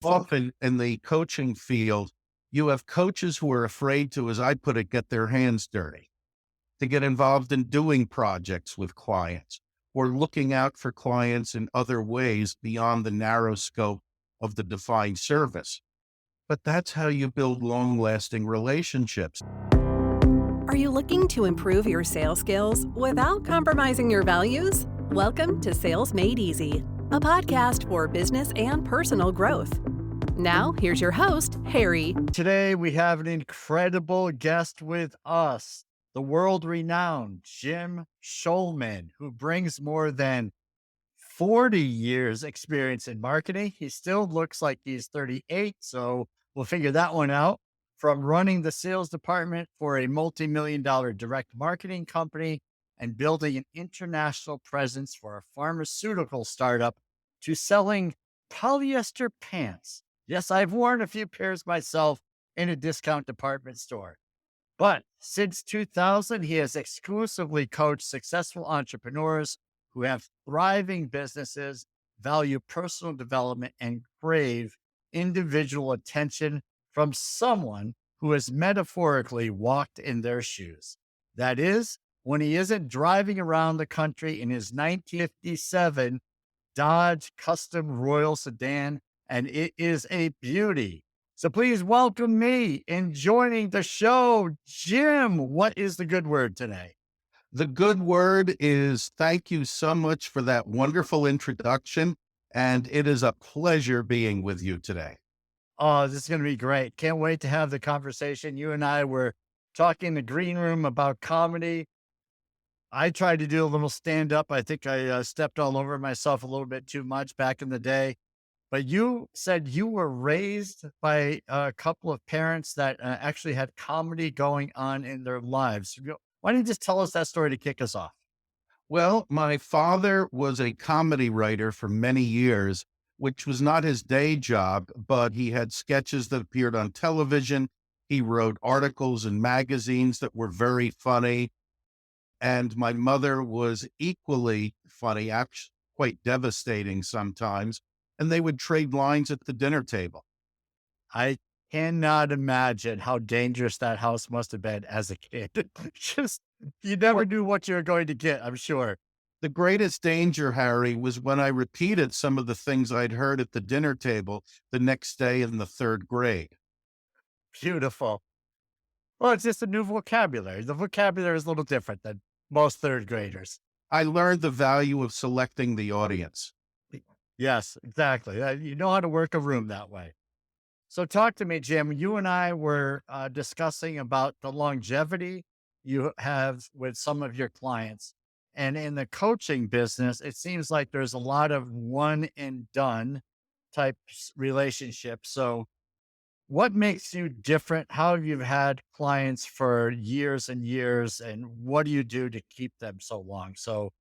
Often in the coaching field, you have coaches who are afraid to, as I put it, get their hands dirty, to get involved in doing projects with clients or looking out for clients in other ways beyond the narrow scope of the defined service. But that's how you build long lasting relationships. Are you looking to improve your sales skills without compromising your values? Welcome to Sales Made Easy, a podcast for business and personal growth. Now, here's your host, Harry. Today, we have an incredible guest with us, the world-renowned Jim Shulman, who brings more than 40 years experience in marketing. He still looks like he's 38, so we'll figure that one out. From running the sales department for a multi-million dollar direct marketing company and building an international presence for a pharmaceutical startup to selling polyester pants. Yes, I've worn a few pairs myself in a discount department store. But since 2000, he has exclusively coached successful entrepreneurs who have thriving businesses, value personal development, and crave individual attention from someone who has metaphorically walked in their shoes. That is, when he isn't driving around the country in his 1957 Dodge Custom Royal sedan, and it is a beauty. So please welcome me in joining the show, Jim. What is the good word today? The good word is thank you so much for that wonderful introduction. And it is a pleasure being with you today. Oh, this is going to be great. Can't wait to have the conversation. You and I were talking in the green room about comedy. I tried to do a little stand up. I think I stepped all over myself a little bit too much back in the day. But you said you were raised by a couple of parents that actually had comedy going on in their lives. Why don't you just tell us that story to kick us off? Well, my father was a comedy writer for many years, which was not his day job, but he had sketches that appeared on television. He wrote articles in magazines that were very funny. And my mother was equally funny, actually quite devastating sometimes. And they would trade lines at the dinner table. I cannot imagine how dangerous that house must have been as a kid. Just, you never knew what you were going to get, I'm sure. The greatest danger, Harry, was when I repeated some of the things I'd heard at the dinner table the next day in the third grade. Beautiful. Well, it's just a new vocabulary. The vocabulary is a little different than most third graders. I learned the value of selecting the audience. Yes, exactly. You know how to work a room that way. So talk to me, Jim. You and I were discussing about the longevity you have with some of your clients. And in the coaching business, it seems like there's a lot of one and done type relationships. So what makes you different? How have you had clients for years and years? And what do you do to keep them so long? So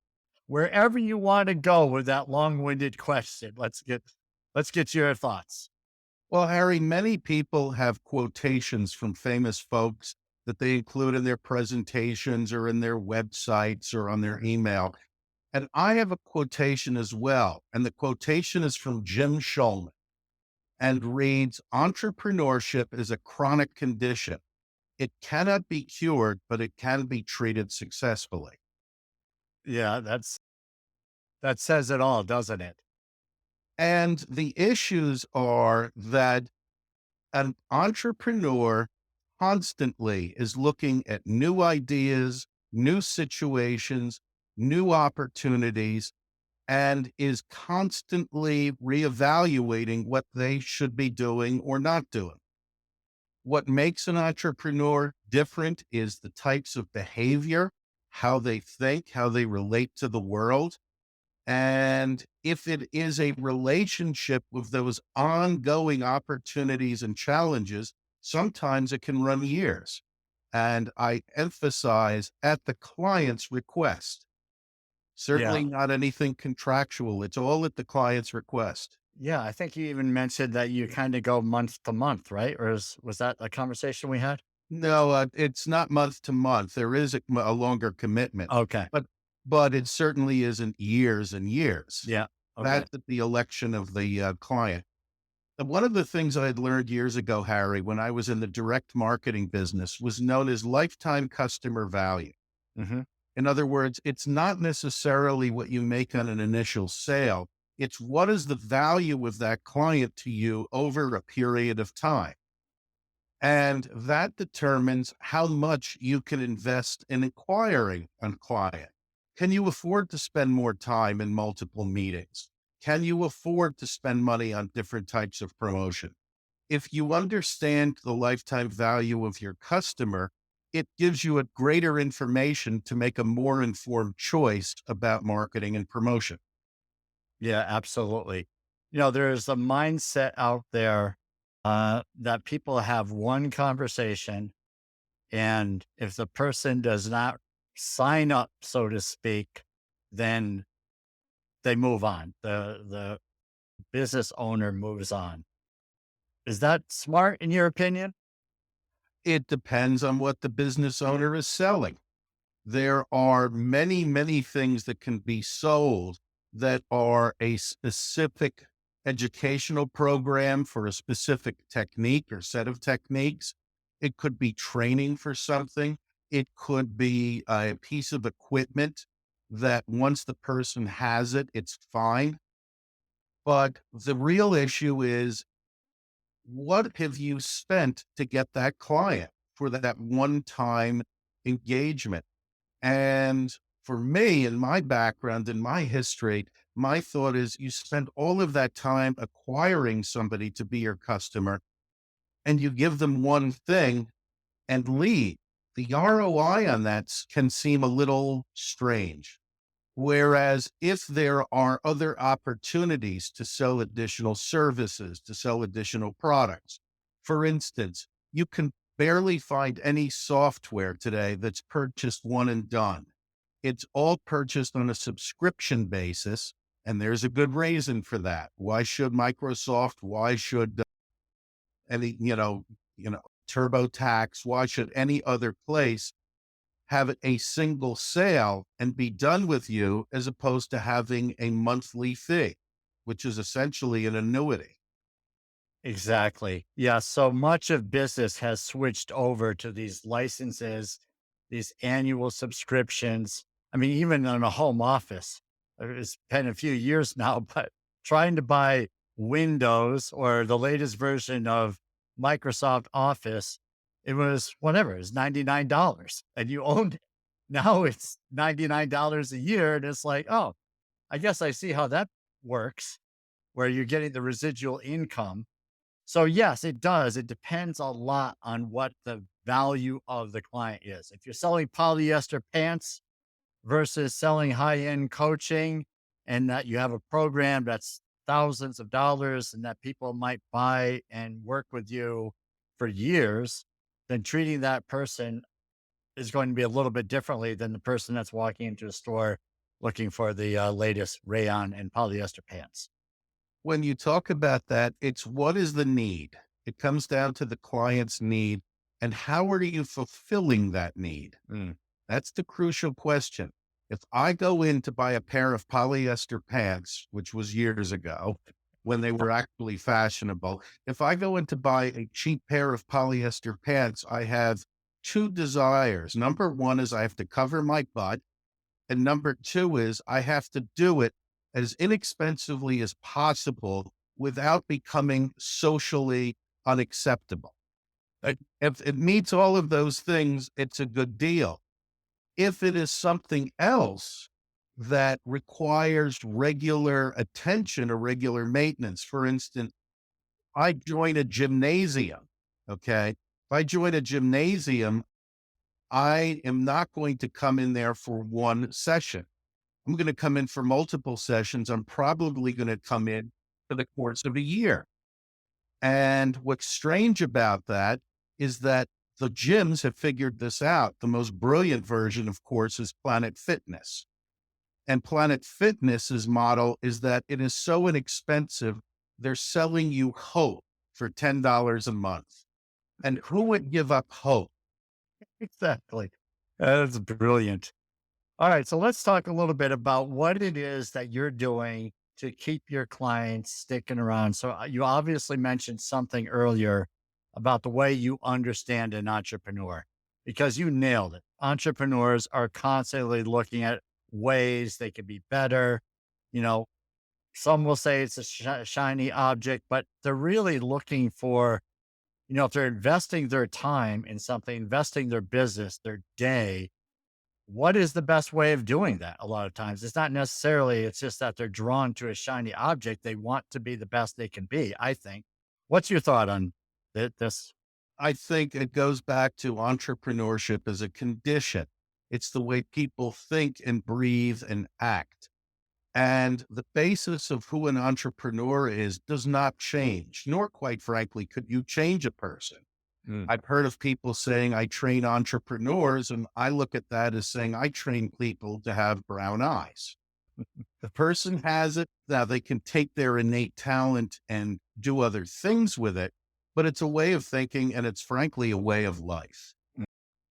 wherever you want to go with that long-winded question, let's get your thoughts. Well, Harry, many people have quotations from famous folks that they include in their presentations or in their websites or on their email. And I have a quotation as well. And the quotation is from Jim Shulman and reads, entrepreneurship is a chronic condition. It cannot be cured, but it can be treated successfully. Yeah, that says it all, doesn't it? And the issues are that an entrepreneur constantly is looking at new ideas, new situations, new opportunities, and is constantly reevaluating what they should be doing or not doing. What makes an entrepreneur different is the types of behavior, how they think, how they relate to the world. And if it is a relationship with those ongoing opportunities and challenges, sometimes it can run years. And I emphasize at the client's request, Yeah. certainly not anything contractual. It's all at the client's request. Yeah. I think you even mentioned that you kind of go month to month, right? Or was that a conversation we had? No, it's not month to month. There is a longer commitment, Okay. but but it certainly isn't years and years. Yeah. Okay. That's at the election of the client. one of the things I had learned years ago, Harry, when I was in the direct marketing business was known as lifetime customer value. Hmm. In other words, it's not necessarily what you make on an initial sale. It's what is the value of that client to you over a period of time. And that determines how much you can invest in acquiring a client. Can you afford to spend more time in multiple meetings? Can you afford to spend money on different types of promotion? If you understand the lifetime value of your customer, it gives you a greater information to make a more informed choice about marketing and promotion. Yeah, absolutely. There's a mindset out there that people have one conversation, and if the person does not sign up, so to speak, then they move on. The business owner moves on. Is that smart in your opinion? It depends on what the business owner is selling. There are many, many things that can be sold that are a specific educational program for a specific technique or set of techniques. It could be training for something. It could be a piece of equipment that once the person has it, it's fine. But the real issue is, what have you spent to get that client for that one time engagement? And for me, in my background, in my history, my thought is you spend all of that time acquiring somebody to be your customer and you give them one thing and leave. The ROI on that can seem a little strange. Whereas if there are other opportunities to sell additional services, to sell additional products, for instance, you can barely find any software today that's purchased one and done. It's all purchased on a subscription basis. And there's a good reason for that. Why should Microsoft, why should any, TurboTax, why should any other place have a single sale and be done with you as opposed to having a monthly fee, which is essentially an annuity? Exactly. Yeah. So much of business has switched over to these licenses, these annual subscriptions. I mean, even in a home office, it's been a few years now, but trying to buy Windows or the latest version of Microsoft Office, it was whatever, it's $99 and you owned it. Now it's $99 a year. And it's like, oh, I guess I see how that works, where you're getting the residual income. So yes, it does. It depends a lot on what the value of the client is. If you're selling polyester pants versus selling high-end coaching and that you have a program that's thousands of dollars and that people might buy and work with you for years, then treating that person is going to be a little bit differently than the person that's walking into a store looking for the latest rayon and polyester pants. When you talk about that, it's what is the need? It comes down to the client's need and how are you fulfilling that need? Mm. That's the crucial question. If I go in to buy a pair of polyester pants, which was years ago when they were actually fashionable, if I go in to buy a cheap pair of polyester pants, I have two desires. Number one is I have to cover my butt. And number two is I have to do it as inexpensively as possible without becoming socially unacceptable. If it meets all of those things, it's a good deal. If it is something else that requires regular attention or regular maintenance, for instance, I join a gymnasium. Okay. If I join a gymnasium, I am not going to come in there for one session. I'm going to come in for multiple sessions. I'm probably going to come in for the course of a year. And what's strange about that is that the gyms have figured this out. The most brilliant version, of course, is Planet Fitness. And Planet Fitness's model is that it is so inexpensive, they're selling you hope for $10 a month. And who would give up hope? Exactly. That's brilliant. All right. So let's talk a little bit about what it is that you're doing to keep your clients sticking around? So you obviously mentioned something earlier about the way you understand an entrepreneur because you nailed it. Entrepreneurs are constantly looking at ways they could be better. You know, some will say it's a shiny object, but they're really looking for, if they're investing their time in something, investing their business, their day, what is the best way of doing that? A lot of times it's not necessarily, it's just that they're drawn to a shiny object. They want to be the best they can be, I think. What's your thought on this? I think it goes back to entrepreneurship as a condition. It's the way people think and breathe and act. And the basis of who an entrepreneur is does not change, nor quite frankly, could you change a person. Mm. I've heard of people saying, I train entrepreneurs, and I look at that as saying, I train people to have brown eyes. The person has it. Now they can take their innate talent and do other things with it, but it's a way of thinking and it's frankly a way of life. Mm.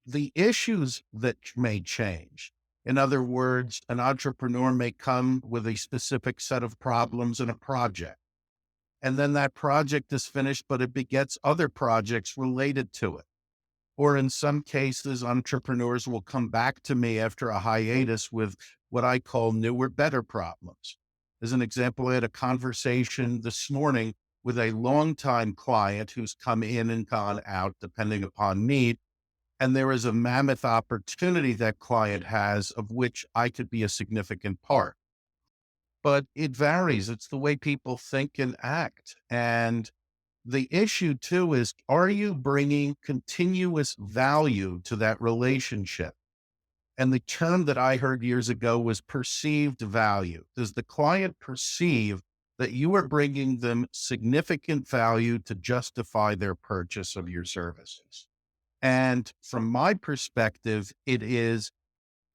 The issues that may change. In other words, an entrepreneur may come with a specific set of problems in a project. And then that project is finished, but it begets other projects related to it. Or in some cases, entrepreneurs will come back to me after a hiatus with what I call newer, better problems. As an example, I had a conversation this morning with a longtime client who's come in and gone out depending upon need. And there is a mammoth opportunity that client has of which I could be a significant part. But it varies. It's the way people think and act. And the issue too is, are you bringing continuous value to that relationship? And the term that I heard years ago was perceived value. Does the client perceive that you are bringing them significant value to justify their purchase of your services? And from my perspective, it is,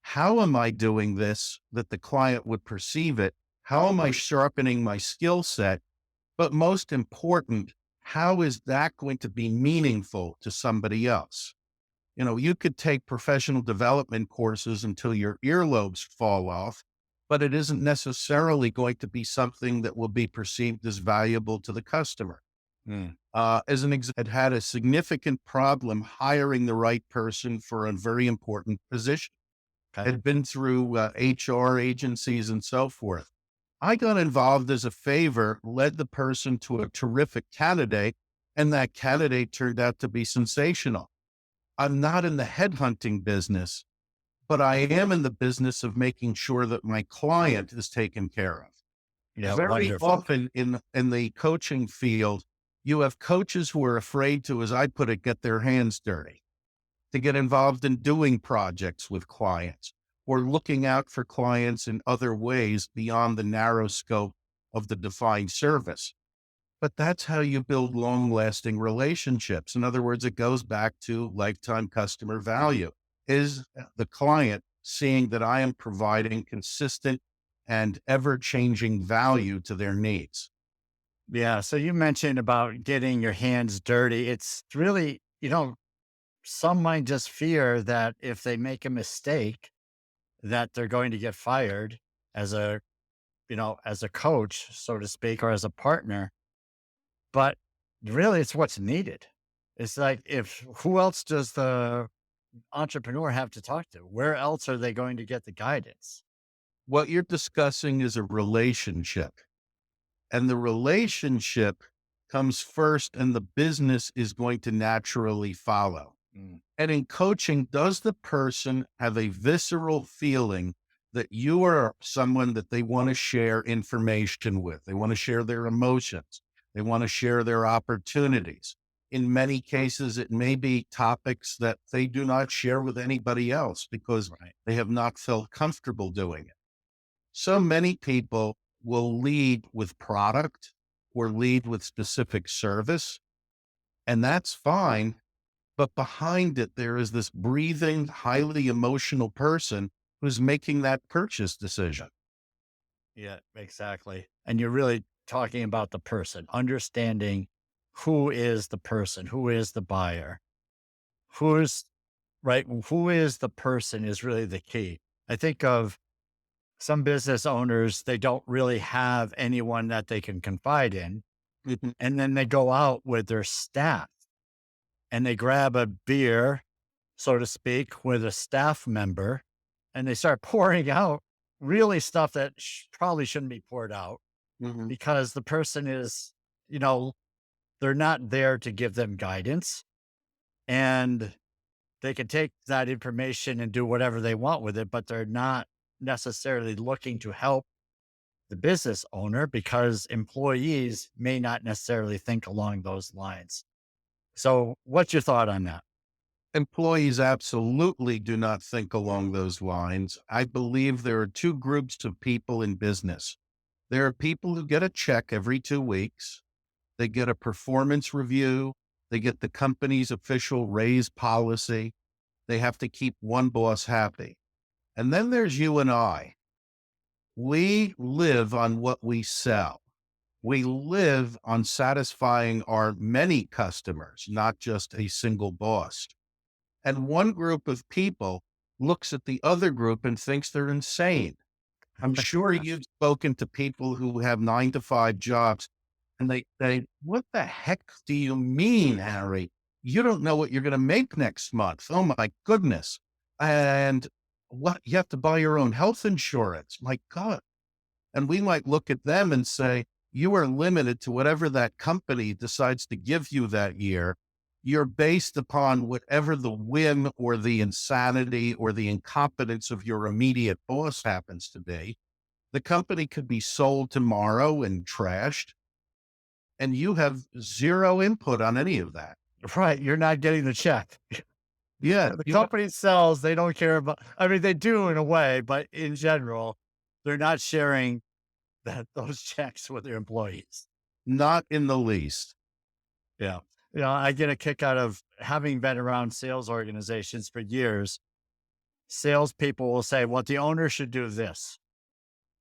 how am I doing this that the client would perceive it? How am I sharpening my skill set? But most important, how is that going to be meaningful to somebody else? You could take professional development courses until your earlobes fall off, but it isn't necessarily going to be something that will be perceived as valuable to the customer. Mm. As an example, had a significant problem hiring the right person for a very important position. Okay. Had been through HR agencies and so forth. I got involved as a favor, led the person to a terrific candidate, and that candidate turned out to be sensational. I'm not in the headhunting business, but I am in the business of making sure that my client is taken care of. Yeah, Very wonderful. often in the coaching field, you have coaches who are afraid to, as I put it, get their hands dirty, to get involved in doing projects with clients or looking out for clients in other ways beyond the narrow scope of the defined service. But that's how you build long-lasting relationships. In other words, it goes back to lifetime customer value. Is the client seeing that I am providing consistent and ever-changing value to their needs? Yeah. So you mentioned about getting your hands dirty. It's really, some might just fear that if they make a mistake, that they're going to get fired as a coach, so to speak, or as a partner. But really, it's what's needed. It's like, who else does the entrepreneur have to talk to? Where else are they going to get the guidance? What you're discussing is a relationship, and the relationship comes first, and the business is going to naturally follow. Mm. And in coaching, does the person have a visceral feeling that you are someone that they want to share information with? They want to share their emotions. They want to share their opportunities. In many cases, it may be topics that they do not share with anybody else because Right. they have not felt comfortable doing it. So many people will lead with product or lead with specific service, and that's fine. But behind it, there is this breathing, highly emotional person who's making that purchase decision. Yeah, exactly. And you're really talking about the person, understanding who is the person, who is the buyer, who's right, who is the person is really the key. I think of some business owners, they don't really have anyone that they can confide in. Mhm. And then they go out with their staff and they grab a beer, so to speak, with a staff member and they start pouring out really stuff that probably shouldn't be poured out Mhm. because the person is, you know, they're not there to give them guidance and they can take that information and do whatever they want with it, but they're not necessarily looking to help the business owner because employees may not necessarily think along those lines. So, what's your thought on that? Employees absolutely do not think along those lines. I believe there are two groups of people in business. There are people who get a check every 2 weeks. They get a performance review. They get the company's official raise policy. They have to keep one boss happy. And then there's you and I. We live on what we sell. We live on satisfying our many customers, not just a single boss. And one group of people looks at the other group and thinks they're insane. I'm sure you've spoken to people who have 9 to 5 jobs and they say, "What the heck do you mean, Harry? You don't know what you're going to make next month. Oh my goodness. And what you have to buy your own health insurance. My God." And we might look at them and say, "You are limited to whatever that company decides to give you that year. You're based upon whatever the whim or the insanity or the incompetence of your immediate boss happens to be. The company could be sold tomorrow and trashed, and you have zero input on any of that." Right. You're not getting the check. Yeah, The you company sells, they don't care about, I mean, they do in a way, but in general, they're not sharing those checks with their employees. not in the least. Yeah. I get a kick out of having been around sales organizations for years. Salespeople will say, well, the owner should do this.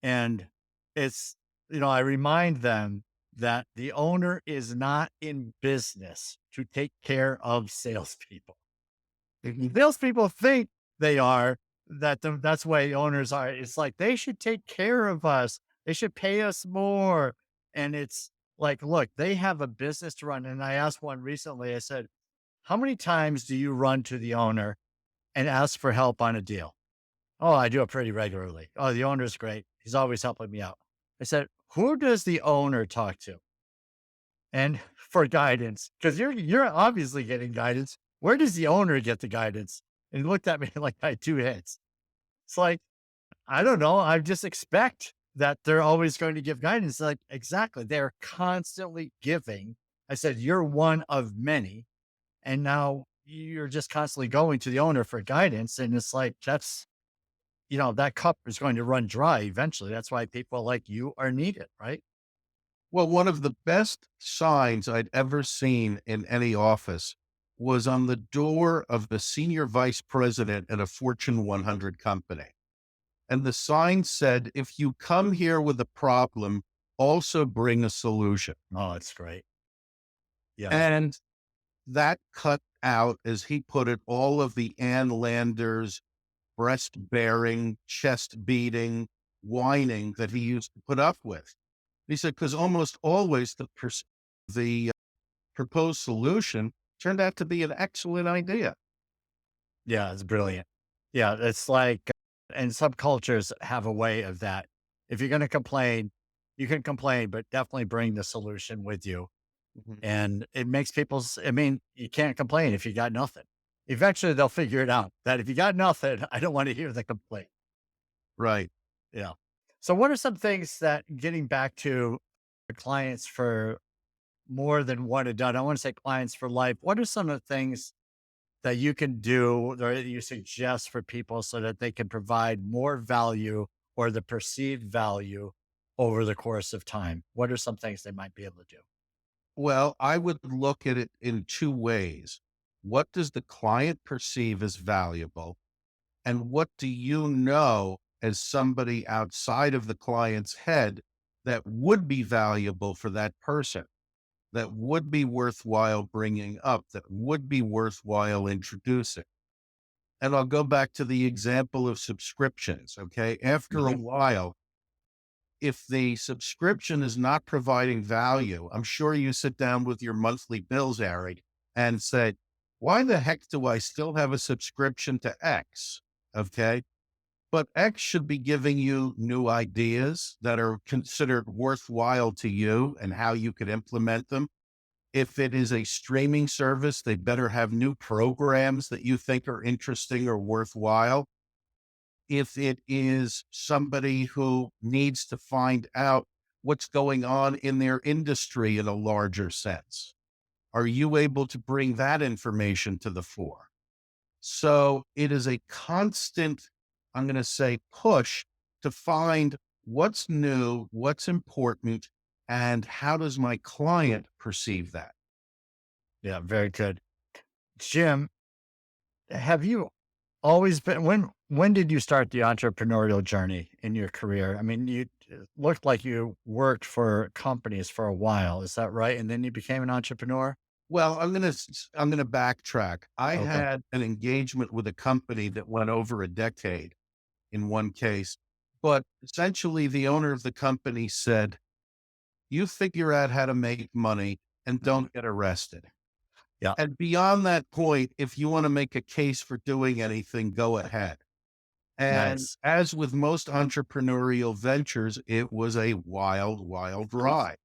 And it's, I remind them that the owner is not in business to take care of salespeople. Mhm. Salespeople think they are, that's why owners are. It's like they should take care of us. They should pay us more. And it's like, look, they have a business to run. And I asked one recently, I said, how many times do you run to the owner and ask for help on a deal? Oh, I do it pretty regularly. Oh, the owner's great. He's always helping me out. I said, who does the owner talk to? And for guidance, because you're obviously getting guidance. Where does the owner get the guidance? And he looked at me like I had two heads. It's like, I don't know. I just expect that they're always going to give guidance. Like, exactly. They're constantly giving. I said, you're one of many. And now you're just constantly going to the owner for guidance. And it's like, that cup is going to run dry eventually. That's why people like you are needed, right? Well, one of the best signs I'd ever seen in any office was on the door of the senior vice president at a Fortune 100 company. And the sign said, "If you come here with a problem, also bring a solution." Oh, it's great. Yeah. And that cut out, as he put it, all of the Ann Landers breast bearing, chest beating, whining that he used to put up with. He said, because almost always the proposed solution turned out to be an excellent idea. Yeah, it's brilliant. Yeah, it's like, and some cultures have a way of that. If you're going to complain, you can complain, but definitely bring the solution with you. Mhm. And it makes I mean, you can't complain if you got nothing. Eventually they'll figure it out that if you got nothing, I don't want to hear the complaint. Right. Yeah. So what are some things that, getting back to the clients for more than one and done, I want to say clients for life. What are some of the things that you can do or that you suggest for people so that they can provide more value or the perceived value over the course of time? What are some things they might be able to do? Well, I would look at it in two ways. What does the client perceive as valuable? And what do you know as somebody outside of the client's head that would be valuable for that person, that would be worthwhile bringing up, that would be worthwhile introducing? And I'll go back to the example of subscriptions. Okay. After a Mhm. while, if the subscription is not providing value, I'm sure you sit down with your monthly bills, Harry, and say, why the heck do I still have a subscription to X? Okay. But X should be giving you new ideas that are considered worthwhile to you and how you could implement them. If it is a streaming service, they better have new programs that you think are interesting or worthwhile. If it is somebody who needs to find out what's going on in their industry in a larger sense, are you able to bring that information to the fore? So it is a constant, I'm going to say, push to find what's new, what's important, and how does my client perceive that? Yeah, very good. Jim, have you always been when did you start the entrepreneurial journey in your career? I mean, you it looked like you worked for companies for a while. Is that right? And then you became an entrepreneur? Well, I'm gonna backtrack. I Okay. had an engagement with a company that went over a decade in one case, but essentially the owner of the company said, "You figure out how to make money and don't get arrested." Yeah. And beyond that point, if you want to make a case for doing anything, go ahead. And Nice. as with most entrepreneurial ventures, it was a wild, wild ride.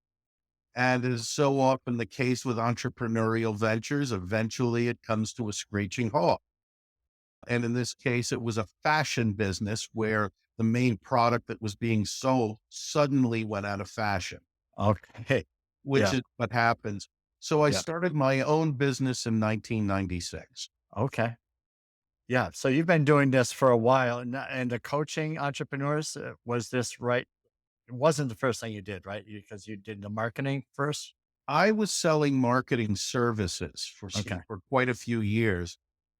And as so often the case with entrepreneurial ventures, eventually it comes to a screeching halt. And in this case, it was a fashion business where the main product that was being sold suddenly went out of fashion, Okay. which Yeah. is what happens. So I Yeah. started my own business in 1996. Okay. Yeah. So you've been doing this for a while, and the coaching entrepreneurs, was this right? It wasn't the first thing you did, right? Because you did the marketing first. I was selling marketing services Okay. for quite a few years.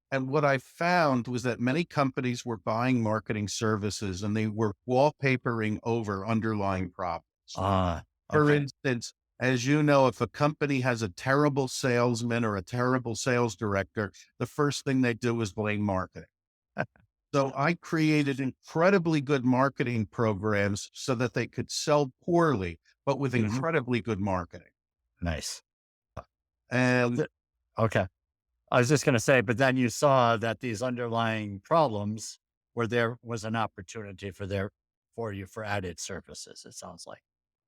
And what I found was that many companies were buying marketing services and they were wallpapering over underlying problems. Ah. For Okay. instance, as you know, if a company has a terrible salesman or a terrible sales director, the first thing they do is blame marketing. So I created incredibly good marketing programs so that they could sell poorly, but with Mhm. incredibly good marketing. Nice. And Th- Okay. I was just going to say, but then you saw that these underlying problems where there was an opportunity for you for added services. It sounds like.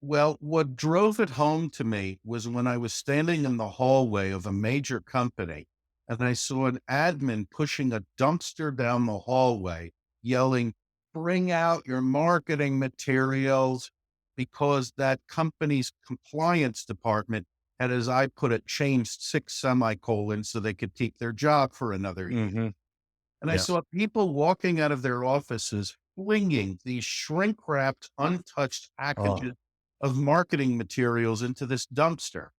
well, what drove it home to me was when I was standing in the hallway of a major company and I saw an admin pushing a dumpster down the hallway, yelling, "Bring out your marketing materials," because that company's compliance department had, as I put it, changed six semicolons so they could keep their job for another year. Hmm. And I Yeah. saw people walking out of their offices flinging these shrink wrapped, untouched Oh, packages of marketing materials into this dumpster.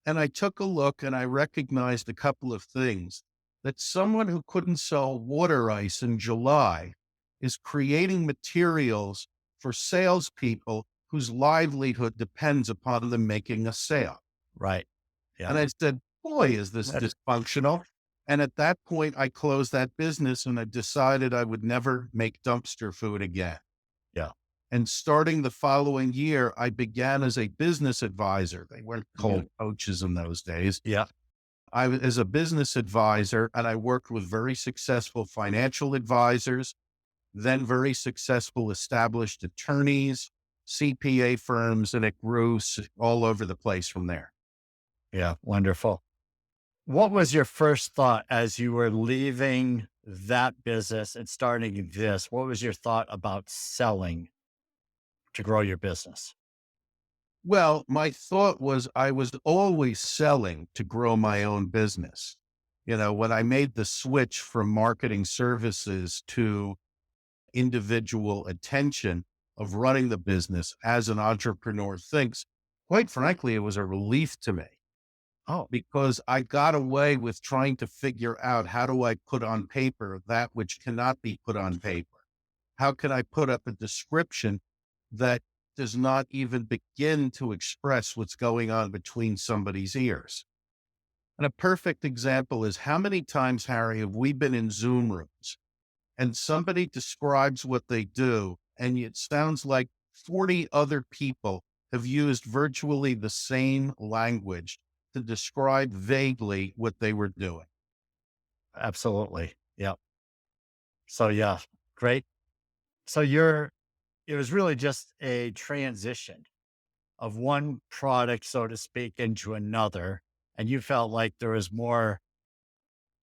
And I took a look and I recognized a couple of things that someone who couldn't sell water ice in July is creating materials for salespeople whose livelihood depends upon them making a sale. right. Yeah. And I said, boy, is this That- dysfunctional. And at that point, I closed that business and I decided I would never make dumpster food again. yeah. And starting the following year, I began as a business advisor. They weren't Yeah. called coaches in those days. Yeah. I was as a business advisor and I worked with very successful financial advisors, then very successful established attorneys, CPA firms, and it grew all over the place from there. Yeah. Wonderful. What was your first thought as you were leaving that business and starting this? What was your thought about selling to grow your business? Well, my thought was I was always selling to grow my own business. You know, when I made the switch from marketing services to individual attention of running the business as an entrepreneur thinks, quite frankly, it was a relief to me Oh, because I got away with trying to figure out how do I put on paper that which cannot be put on paper? How can I put up a description that does not even begin to express what's going on between somebody's ears? And a perfect example is how many times, Harry, have we been in Zoom rooms and somebody describes what they do, and it sounds like 40 other people have used virtually the same language to describe vaguely what they were doing. Absolutely. Yep. So yeah, great. So it was really just a transition of one product, so to speak, into another. And you felt like there was more,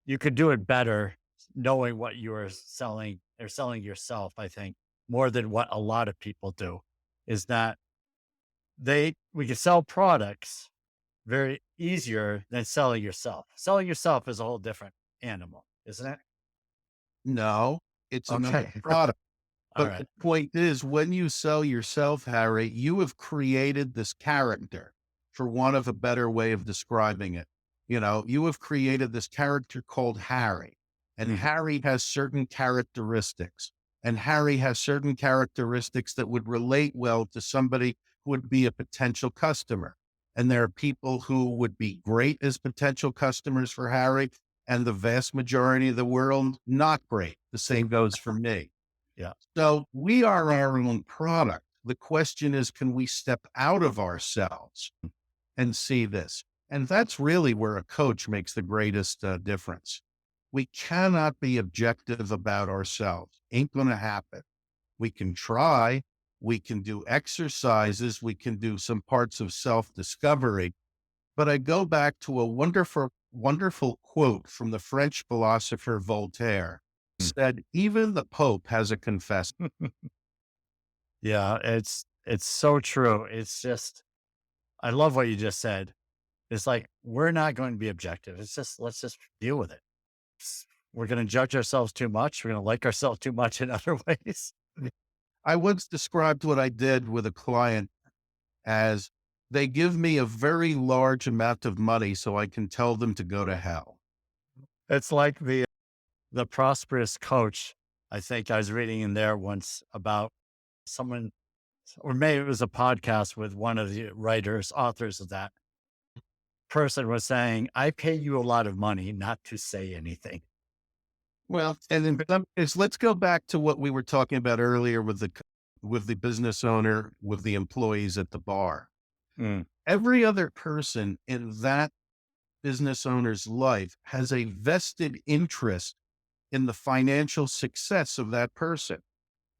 you could do it better knowing what you were selling or selling yourself, I think, more than what a lot of people do is that we can sell products very easier than selling yourself. Selling yourself is a whole different animal, isn't it? No, it's another Okay. product. All But right. the point is, when you sell yourself, Harry, you have created this character, for want of a better way of describing it. You have created this character called Harry, and Mhm. Harry has certain characteristics, and Harry has certain characteristics that would relate well to somebody who would be a potential customer. And there are people who would be great as potential customers for Harry, and the vast majority of the world, not great. The same goes for me. Yeah. So we are our own product. The question is, can we step out of ourselves and see this? And that's really where a coach makes the greatest difference. We cannot be objective about ourselves. Ain't going to happen. We can try. We can do exercises. We can do some parts of self discovery. But I go back to a wonderful, wonderful quote from the French philosopher Voltaire. Said, even the Pope has a confessor. Yeah, it's so true. It's just I love what you just said. It's like we're not going to be objective. It's just let's just deal with it. We're going to judge ourselves too much. We're going to like ourselves too much in other ways. I once described what I did with a client as they give me a very large amount of money so I can tell them to go to hell. It's like the prosperous coach. I think I was reading in there once about someone, or maybe it was a podcast with one of the writers, authors of that person was saying, I pay you a lot of money not to say anything. Well, and then let's go back to what we were talking about earlier with the business owner, with the employees at the bar. Mm, Every other person in that business owner's life has a vested interest in the financial success of that person.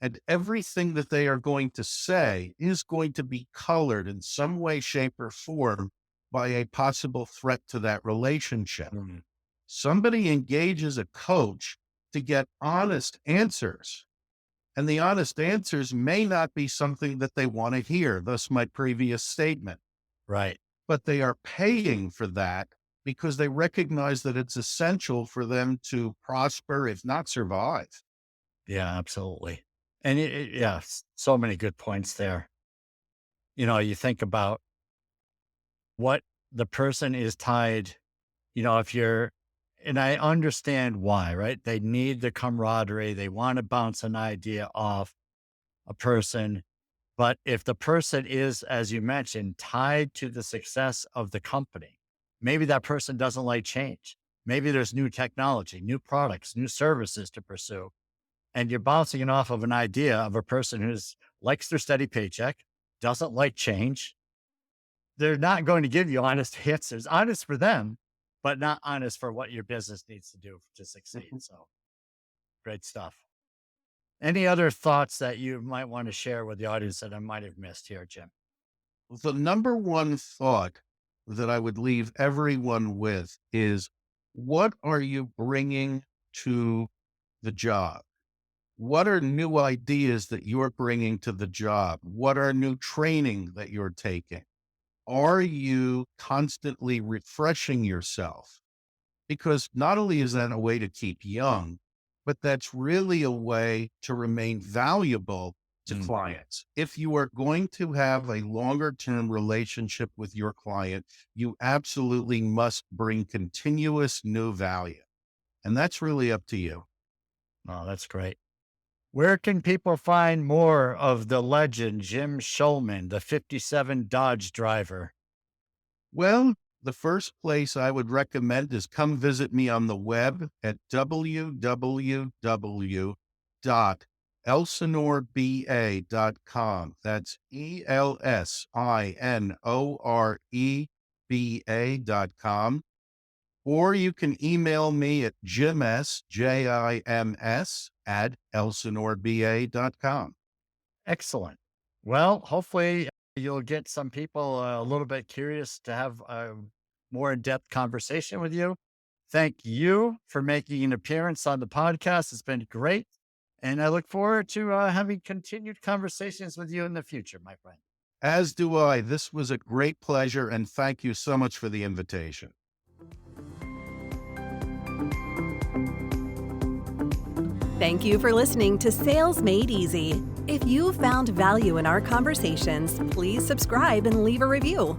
And everything that they are going to say is going to be colored in some way, shape, or form by a possible threat to that relationship. mm, Somebody engages a coach to get honest answers, and the honest answers may not be something that they want to hear. Thus, my previous statement. right. But they are paying for that because they recognize that it's essential for them to prosper, if not survive. Yeah, absolutely. And yeah, so many good points there. You think about what the person is tied, if you're, and I understand why, right? They need the camaraderie. They want to bounce an idea off a person. But if the person is, as you mentioned, tied to the success of the company, maybe that person doesn't like change. Maybe there's new technology, new products, new services to pursue. And you're bouncing it off of an idea of a person who's likes their steady paycheck, doesn't like change. They're not going to give you honest answers, honest for them, but not honest for what your business needs to do to succeed. Mhm. So great stuff. Any other thoughts that you might want to share with the audience that I might have missed here, Jim? The number one thought that I would leave everyone with is, what are you bringing to the job? What are new ideas that you're bringing to the job? What are new training that you're taking? Are you constantly refreshing yourself? Because not only is that a way to keep young, but that's really a way to remain valuable to Mm. clients. If you are going to have a longer term relationship with your client, you absolutely must bring continuous new value. And that's really up to you. Oh, that's great. Where can people find more of the legend, Jim Shulman, the 57 Dodge driver? Well, the first place I would recommend is come visit me on the web at www.elsinoreba.com. That's ELSINOREBA.com. Or you can email me at jims, at elsinorba.com. Excellent. Well, hopefully you'll get some people a little bit curious to have a more in-depth conversation with you. Thank you for making an appearance on the podcast. It's been great. And I look forward to having continued conversations with you in the future, my friend. As do I. This was a great pleasure, and thank you so much for the invitation. Thank you for listening to Sales Made Easy. If you found value in our conversations, please subscribe and leave a review.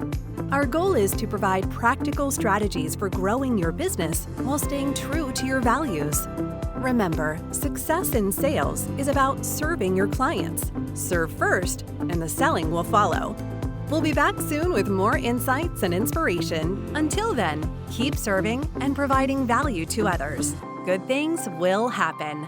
Our goal is to provide practical strategies for growing your business while staying true to your values. Remember, success in sales is about serving your clients. Serve first, and the selling will follow. We'll be back soon with more insights and inspiration. Until then, keep serving and providing value to others. Good things will happen.